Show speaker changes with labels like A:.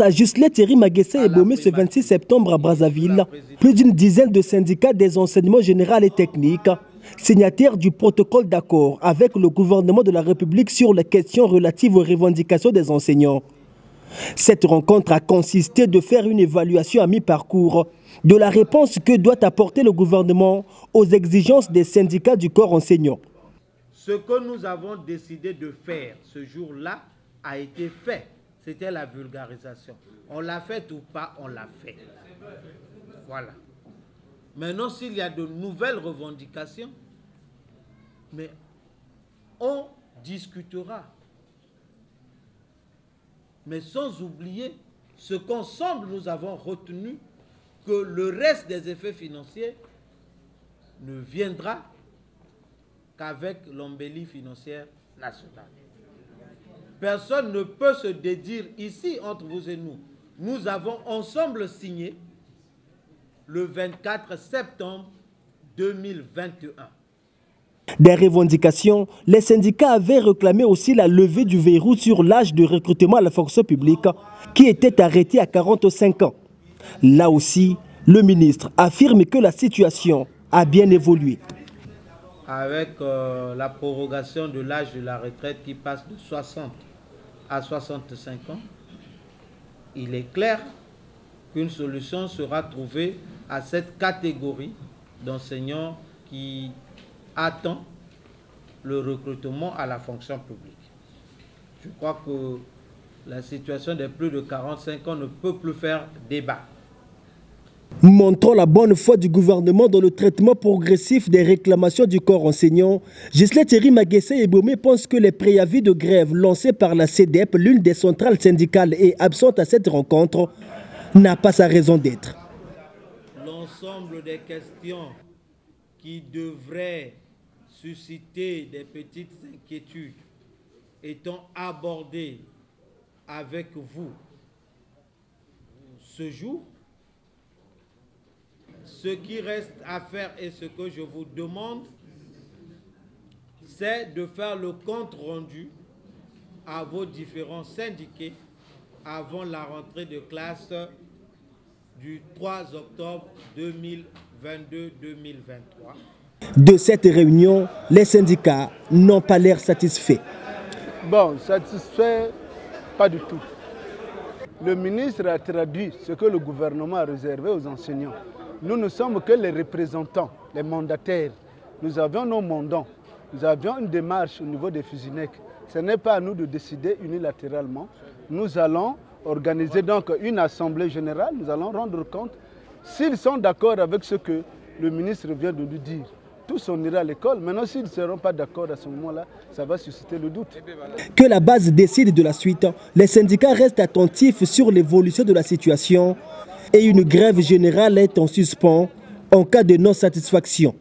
A: à Ghislain Thierry Maguessé Ebomé ce 26 septembre à Brazzaville, plus d'une dizaine de syndicats des enseignements généraux et techniques, signataires du protocole d'accord avec le gouvernement de la République sur les questions relatives aux revendications des enseignants. Cette rencontre a consisté de faire une évaluation à mi-parcours de la réponse que doit apporter le gouvernement aux exigences des syndicats du corps enseignant.
B: Ce que nous avons décidé de faire ce jour-là a été fait. C'était la vulgarisation. On l'a fait ou pas, on l'a fait. Voilà. Maintenant, s'il y a de nouvelles revendications, mais on discutera. Mais sans oublier ce qu'ensemble nous avons retenu, que le reste des effets financiers ne viendra qu'avec l'embellie financière nationale. Personne ne peut se dédire ici entre vous et nous. Nous avons ensemble signé le 24 septembre 2021.
A: Des revendications, les syndicats avaient réclamé aussi la levée du verrou sur l'âge de recrutement à la fonction publique qui était arrêté à 45 ans. Là aussi, le ministre affirme que la situation a bien évolué.
B: Avec la prorogation de l'âge de la retraite qui passe de 60 à 65 ans, il est clair qu'une solution sera trouvée à cette catégorie d'enseignants qui attend le recrutement à la fonction publique. Je crois que la situation des plus de 45 ans ne peut plus faire débat.
A: Montrant la bonne foi du gouvernement dans le traitement progressif des réclamations du corps enseignant, Ghislain Thierry Maguessé Ebomé pense que les préavis de grève lancés par la CEDEP, l'une des centrales syndicales et absente à cette rencontre, n'a pas sa raison d'être.
B: L'ensemble des questions qui devraient susciter des petites inquiétudes étant abordées avec vous ce jour, ce qui reste à faire et ce que je vous demande, c'est de faire le compte rendu à vos différents syndiqués avant la rentrée de classe du 3 octobre 2022-2023.
A: De cette réunion, les syndicats n'ont pas l'air satisfaits.
C: Bon, satisfait, pas du tout. Le ministre a traduit ce que le gouvernement a réservé aux enseignants. Nous ne sommes que les représentants, les mandataires. Nous avions nos mandants. Nous avions une démarche au niveau des FUSINEC. Ce n'est pas à nous de décider unilatéralement. Nous allons organiser donc une assemblée générale. Nous allons rendre compte s'ils sont d'accord avec ce que le ministre vient de nous dire. Tous on ira à l'école. Maintenant, s'ils ne seront pas d'accord à ce moment-là, ça va susciter le doute.
A: Que la base décide de la suite, les syndicats restent attentifs sur l'évolution de la situation et une grève générale est en suspens en cas de non-satisfaction.